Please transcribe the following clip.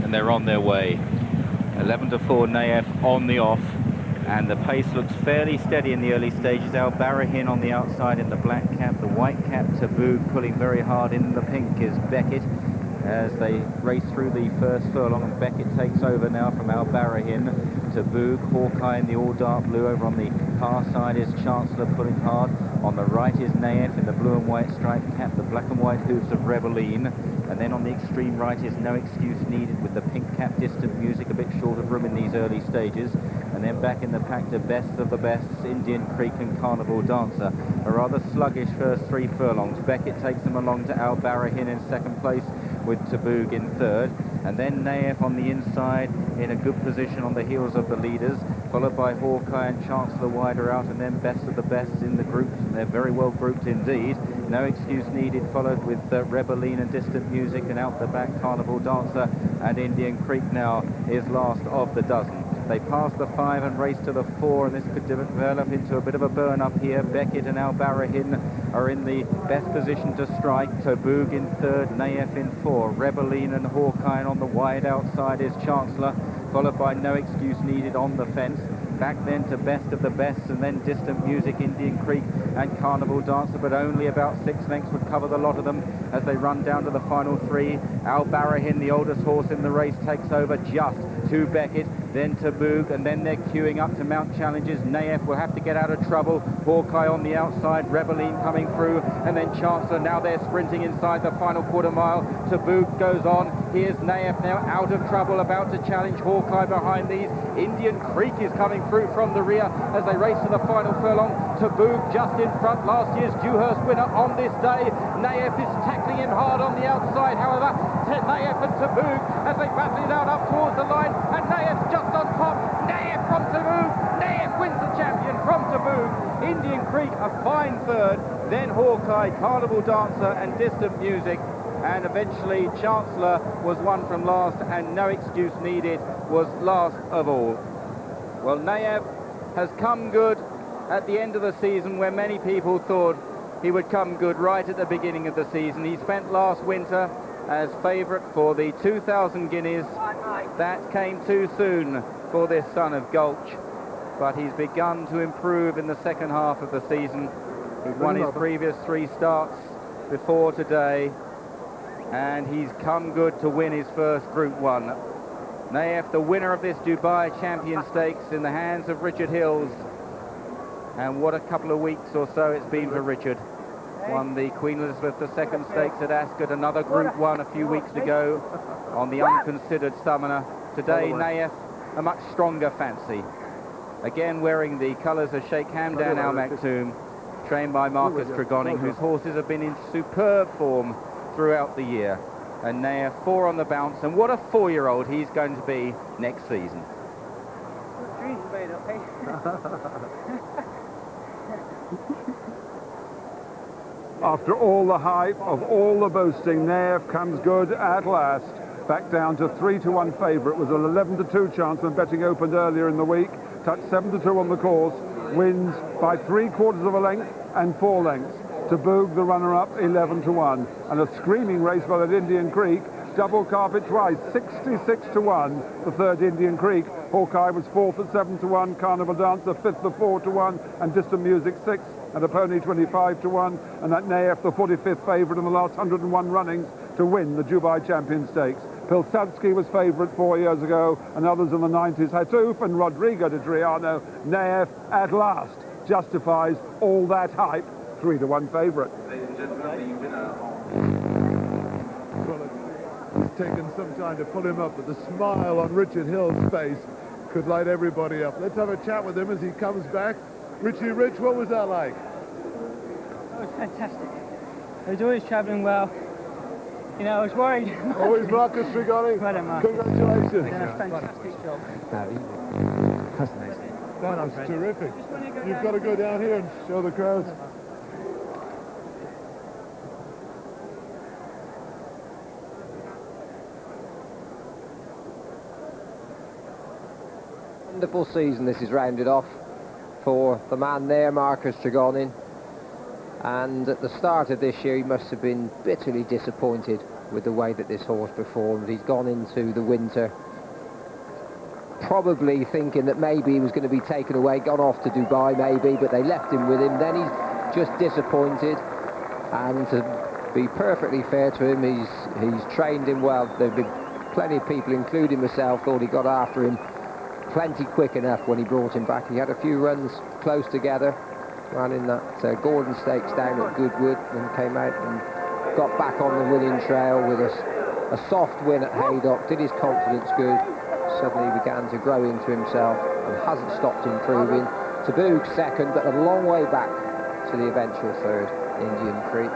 and they're on their way. 11-4 Nayef on the off, and the pace looks fairly steady in the early stages. Al Barahin on the outside in the black cap, the white cap Tabougg pulling very hard. In the pink is Beckett as they race through the first furlong, and Beckett takes over now from Al Barahin. Tabougg, Hawkeye in the all dark blue. Over on the far side is Chancellor pulling hard. On the right is Nayef in the blue and white striped cap, the black and white hooves of Rebelline. And then on the extreme right is No Excuse Needed with the pink cap Distant Music, a bit short of room in these early stages. And then back in the pack to Best of the Bests, Indian Creek and Carnival Dancer. A rather sluggish first 3 furlongs. Beckett takes them along to Al Barahin in second place, with Tabougg in third. And then Nayef on the inside in a good position on the heels of the leaders, followed by Hawkeye and Chancellor wider out, and then Best of the Bests in the groups, and they're very well grouped indeed. No Excuse Needed followed with Rebelline and Distant Music, and out the back Carnival Dancer, and Indian Creek now is last of the dozen. They pass the 5 and race to the 4, and this could develop into a bit of a burn up here. Beckett and Al Barahin are in the best position to strike. Tabougg in third, Nayef in 4, Rebelline and Hawkeye, and on the wide outside is Chancellor, followed by No Excuse Needed on the fence. Back then to Best of the Bests, and then Distant Music, Indian Creek and Carnival Dancer, but only about 6 lengths would cover the lot of them as they run down to the final 3. Al Barahin, the oldest horse in the race, takes over just to Beckett, then Tabougg, and then they're queuing up to mount challenges. Nayef will have to get out of trouble. Hawkeye on the outside, Rebelline coming through, and then Chancellor. Now they're sprinting inside the final quarter mile. Tabougg goes on. Here's Nayef now out of trouble, about to challenge Hawkeye behind these. Indian Creek is coming through from the rear as they race to the final furlong. Tabougg just in front, last year's Dewhurst winner on this day. Nayef is tackling him hard on the outside, however. Nayef and Tabougg as they battle it out up towards the line, and Nayef's just on top. Nayef from Tabougg. Nayef wins the champion from Tabougg. Indian Creek a fine third, then Hawkeye, Carnival Dancer and Distant Music, and eventually Chancellor was one from last, and No Excuse Needed was last of all. Well, Nayef has come good at the end of the season, where many people thought he would come good right at the beginning of the season. He spent last winter as favourite for the 2,000 guineas. That came too soon for this son of Gulch, but he's begun to improve in the second half of the season. He'd won his previous 3 starts before today, and he's come good to win his first Group 1. Nayef, the winner of this Dubai Champion Stakes, in the hands of Richard Hills. And what a couple of weeks or so it's been for Richard. Won the Queen Elizabeth II Stakes at Ascot, another Group 1 a few weeks ago on the unconsidered Summoner. Today, Nayef, a much stronger fancy. Again wearing the colours of Sheikh Hamdan Al Maktoum, trained by Marcus Tregoning, whose horses have been in superb form throughout the year. And Nayef 4 on the bounce, and what a 4-year-old he's going to be next season. Dreams made up, eh? After all the hype of all the boasting, Nayef comes good at last. Back down to 3-1 favourite, was an 11-2 chance when betting opened earlier in the week. Touched 7-2 on the course, wins by 3/4 of a length and 4 lengths. Tabougg, the runner-up, 11-1. And a screaming race by that Indian Creek. Double carpet twice, 66-1, the third Indian Creek. Hawkeye was 4th at 7-1, Carnival Dancer 5th at 4-1, and Distant Music 6th, and a pony 25-1, and that Nayef, the 45th favourite in the last 101 runnings to win the Dubai Champion Stakes. Pilsudski was favourite 4 years ago, and others in the 90s, Hatouf and Rodrigo de Triano. Nayef, at last, justifies all that hype, 3-1 favourite. It's taken some time to pull him up, but the smile on Richard Hill's face could light everybody up. Let's have a chat with him as he comes back. Richie Rich, what was that like? It was fantastic. I was always travelling well. You know, I was worried. Always Marcus Trigoni. Well done, Marcus. Congratulations. You've done a fantastic job. That was terrific. You've got to go down here and show the crowds. Wonderful season this is rounded off for the man there, Marcus Tregoning, and at the start of this year he must have been bitterly disappointed with the way that this horse performed. He's gone into the winter probably thinking that maybe he was going to be taken away, gone off to Dubai maybe, but they left him with him. Then he's just disappointed, and to be perfectly fair to him, he's trained him well. There've been plenty of people, including myself, thought he got after him plenty quick enough when he brought him back. He had a few runs close together, ran in that Gordon Stakes down at Goodwood, and came out and got back on the winning trail with a soft win at Haydock, did his confidence good. Suddenly he began to grow into himself and hasn't stopped improving. Tabougg second, but a long way back to the eventual third, Indian Creek.